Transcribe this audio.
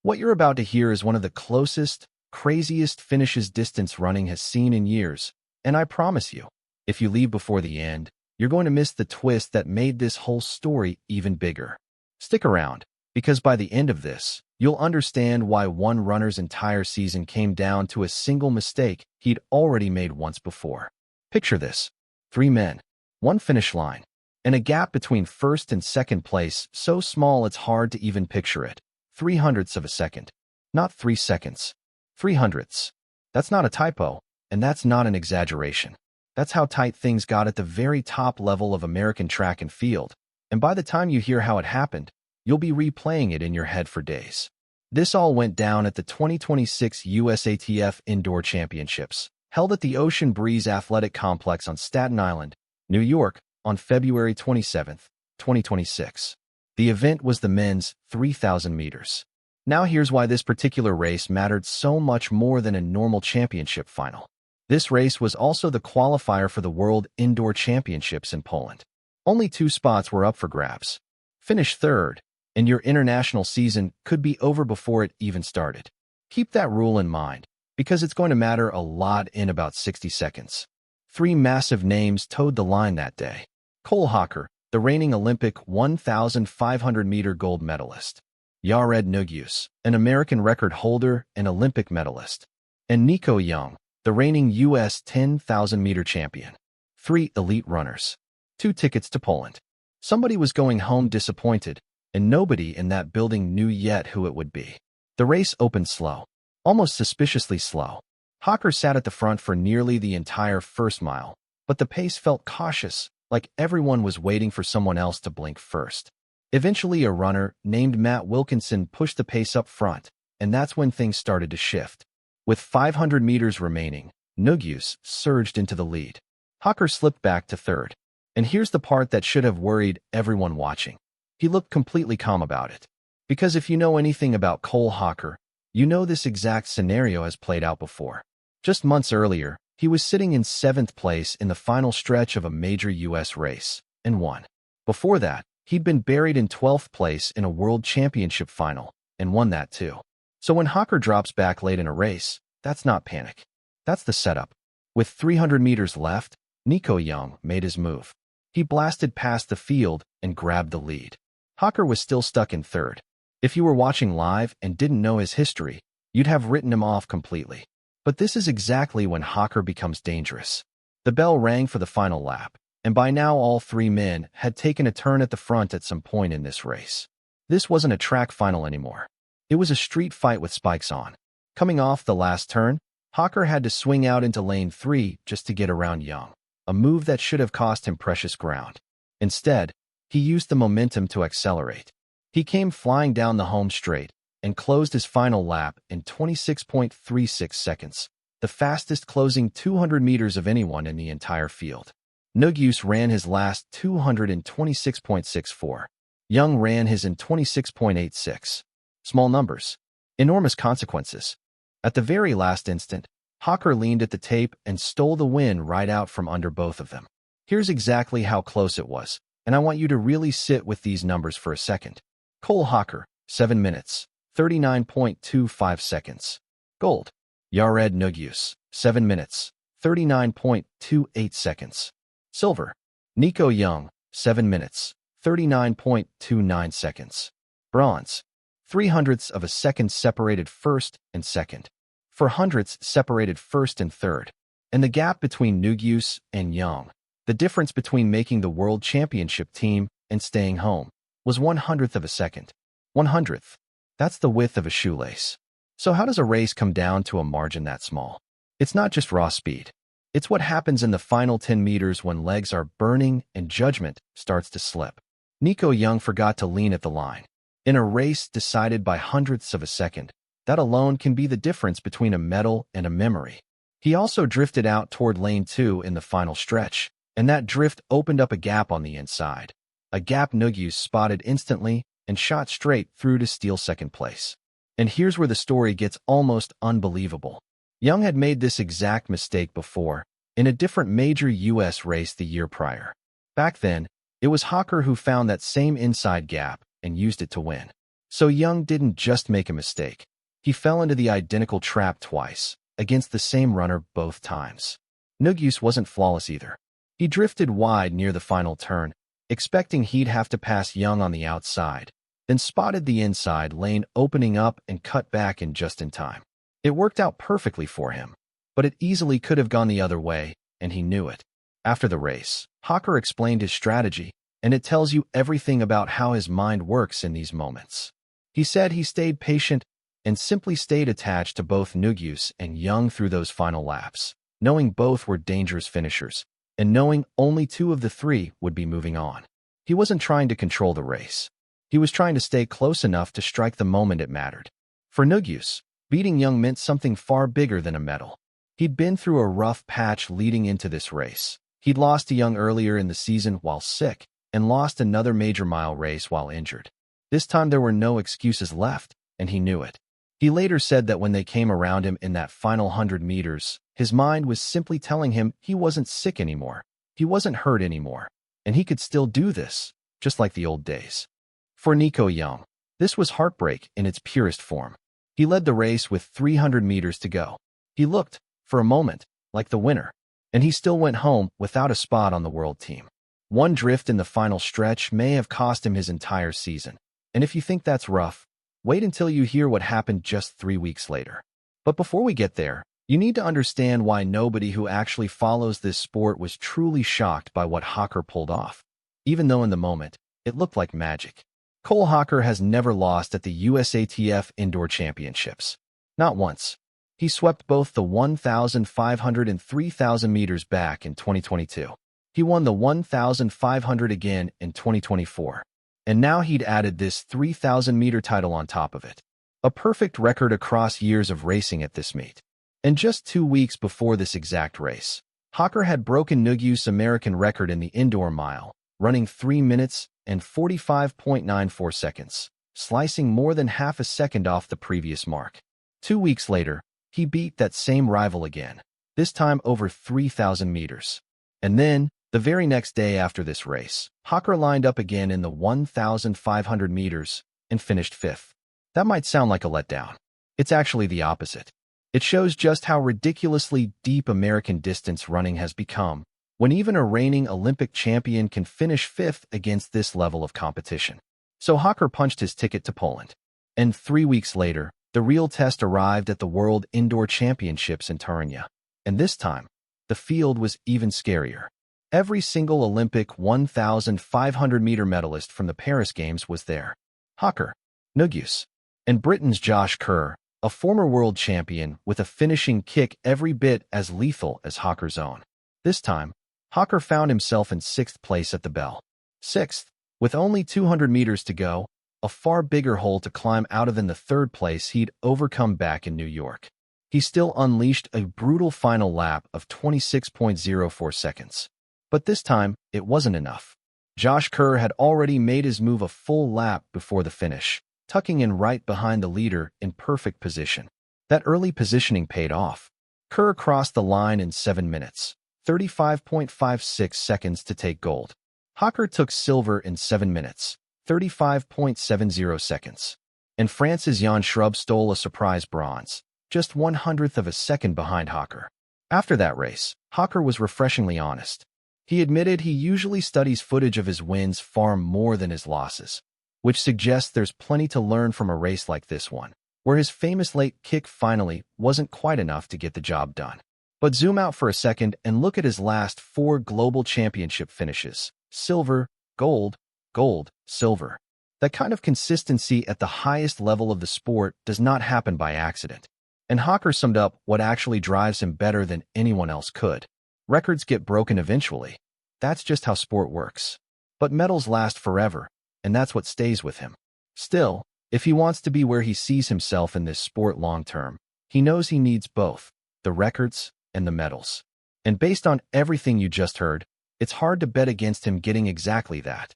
What you're about to hear is one of the closest, craziest finishes distance running has seen in years, and I promise you, if you leave before the end, you're going to miss the twist that made this whole story even bigger. Stick around, because by the end of this, you'll understand why one runner's entire season came down to a single mistake he'd already made once before. Picture this: 3 men, 1 finish line, and a gap between first and second place so small it's hard to even picture it. 300ths of a second. Not 3 seconds. 300ths. That's not a typo, and that's not an exaggeration. That's how tight things got at the very top level of American track and field, and by the time you hear how it happened, you'll be replaying it in your head for days. This all went down at the 2026 USATF Indoor Championships, held at the Ocean Breeze Athletic Complex on Staten Island, New York, on February 27, 2026. The event was the men's 3,000 meters. Now here's why this particular race mattered so much more than a normal championship final. This race was also the qualifier for the World Indoor Championships in Poland. Only 2 spots were up for grabs. Finish third, and your international season could be over before it even started. Keep that rule in mind, because it's going to matter a lot in about 60 seconds. 3 massive names towed the line that day. Cole Hocker, the reigning Olympic 1,500-meter gold medalist. Yared Nuguse, an American record holder and Olympic medalist. And Nico Young, the reigning U.S. 10,000-meter champion. 3 elite runners. 2 tickets to Poland. Somebody was going home disappointed, and nobody in that building knew yet who it would be. The race opened slow, almost suspiciously slow. Hocker sat at the front for nearly the entire first mile, but the pace felt cautious, like everyone was waiting for someone else to blink first. Eventually, a runner named Matt Wilkinson pushed the pace up front, and that's when things started to shift. With 500 meters remaining, Nuguse surged into the lead. Hocker slipped back to third. And here's the part that should have worried everyone watching. He looked completely calm about it. Because if you know anything about Cole Hocker, you know this exact scenario has played out before. Just months earlier, he was sitting in 7th place in the final stretch of a major U.S. race, and won. Before that, he'd been buried in 12th place in a World Championship final, and won that too. So when Hocker drops back late in a race, that's not panic. That's the setup. With 300 meters left, Nico Young made his move. He blasted past the field and grabbed the lead. Hocker was still stuck in third. If you were watching live and didn't know his history, you'd have written him off completely. But this is exactly when Hocker becomes dangerous. The bell rang for the final lap, and by now all 3 men had taken a turn at the front at some point in this race. This wasn't a track final anymore. It was a street fight with spikes on. Coming off the last turn, Hocker had to swing out into lane 3 just to get around Young, a move that should have cost him precious ground. Instead, he used the momentum to accelerate. He came flying down the home straight and closed his final lap in 26.36 seconds, the fastest closing 200 meters of anyone in the entire field. Nuguse ran his last 200 in 26.64. Young ran his in 26.86. Small numbers. Enormous consequences. At the very last instant, Hocker leaned at the tape and stole the win right out from under both of them. Here's exactly how close it was, and I want you to really sit with these numbers for a second. Cole Hocker, 7 minutes, 39.25 seconds. Gold. Yared Nuguse, 7 minutes, 39.28 seconds. Silver. Nico Young, 7 minutes, 39.29 seconds. Bronze. 300ths of a second separated first and second. 400ths separated first and third. And the gap between Nuguse and Young, the difference between making the World Championship team and staying home, was 100th of a second. 100th. That's the width of a shoelace. So how does a race come down to a margin that small? It's not just raw speed. It's what happens in the final 10 meters when legs are burning and judgment starts to slip. Nico Young forgot to lean at the line. In a race decided by hundredths of a second, that alone can be the difference between a medal and a memory. He also drifted out toward lane 2 in the final stretch, and that drift opened up a gap on the inside. A gap Nuguse spotted instantly and shot straight through to steal second place. And here's where the story gets almost unbelievable. Young had made this exact mistake before, in a different major U.S. race the year prior. Back then, it was Hocker who found that same inside gap and used it to win. So Young didn't just make a mistake. He fell into the identical trap twice, against the same runner both times. Nuguse wasn't flawless either. He drifted wide near the final turn, expecting he'd have to pass Young on the outside, then spotted the inside lane opening up and cut back in just in time. It worked out perfectly for him, but it easily could have gone the other way, and he knew it. After the race, Hocker explained his strategy, and it tells you everything about how his mind works in these moments. He said he stayed patient and simply stayed attached to both Nuguse and Young through those final laps, knowing both were dangerous finishers, and knowing only two of the three would be moving on. He wasn't trying to control the race. He was trying to stay close enough to strike the moment it mattered. For Nuguse, beating Young meant something far bigger than a medal. He'd been through a rough patch leading into this race. He'd lost to Young earlier in the season while sick, and lost another major mile race while injured. This time there were no excuses left, and he knew it. He later said that when they came around him in that final 100 meters, his mind was simply telling him he wasn't sick anymore, he wasn't hurt anymore, and he could still do this, just like the old days. For Nico Young, this was heartbreak in its purest form. He led the race with 300 meters to go. He looked, for a moment, like the winner, and he still went home without a spot on the world team. One drift in the final stretch may have cost him his entire season, and if you think that's rough, wait until you hear what happened just 3 weeks later. But before we get there, you need to understand why nobody who actually follows this sport was truly shocked by what Hocker pulled off, even though in the moment, it looked like magic. Cole Hocker has never lost at the USATF Indoor Championships. Not once. He swept both the 1,500 and 3,000 meters back in 2022. He won the 1,500 again in 2024. And now he'd added this 3,000-meter title on top of it. A perfect record across years of racing at this meet. And just 2 weeks before this exact race, Hocker had broken Nuguse's American record in the indoor mile, running 3 minutes and 45.94 seconds, slicing more than half a second off the previous mark. 2 weeks later, he beat that same rival again, this time over 3,000 meters. And then, the very next day after this race, Hocker lined up again in the 1,500 meters and finished 5th. That might sound like a letdown. It's actually the opposite. It shows just how ridiculously deep American distance running has become, when even a reigning Olympic champion can finish 5th against this level of competition. So Hocker punched his ticket to Poland. And 3 weeks later, the real test arrived at the World Indoor Championships in Turin. And this time, the field was even scarier. Every single Olympic 1,500-meter medalist from the Paris Games was there. Hocker, Nuguse, and Britain's Josh Kerr, a former world champion with a finishing kick every bit as lethal as Hocker's own. This time, Hocker found himself in 6th place at the bell. 6th, with only 200 meters to go, a far bigger hole to climb out of than the 3rd place he'd overcome back in New York. He still unleashed a brutal final lap of 26.04 seconds. But this time, it wasn't enough. Josh Kerr had already made his move a full lap before the finish, tucking in right behind the leader in perfect position. That early positioning paid off. Kerr crossed the line in 7 minutes, 35.56 seconds to take gold. Hocker took silver in 7 minutes, 35.70 seconds. And France's Jan Schrub stole a surprise bronze, just 1/100th of a second behind Hocker. After that race, Hocker was refreshingly honest. He admitted he usually studies footage of his wins far more than his losses, which suggests there's plenty to learn from a race like this one, where his famous late kick finally wasn't quite enough to get the job done. But zoom out for a second and look at his last 4 global championship finishes: silver, gold, gold, silver. That kind of consistency at the highest level of the sport does not happen by accident. And Hocker summed up what actually drives him better than anyone else could. Records get broken eventually. That's just how sport works. But medals last forever, and that's what stays with him. Still, if he wants to be where he sees himself in this sport long term, he knows he needs both, the records and the medals. And based on everything you just heard, it's hard to bet against him getting exactly that.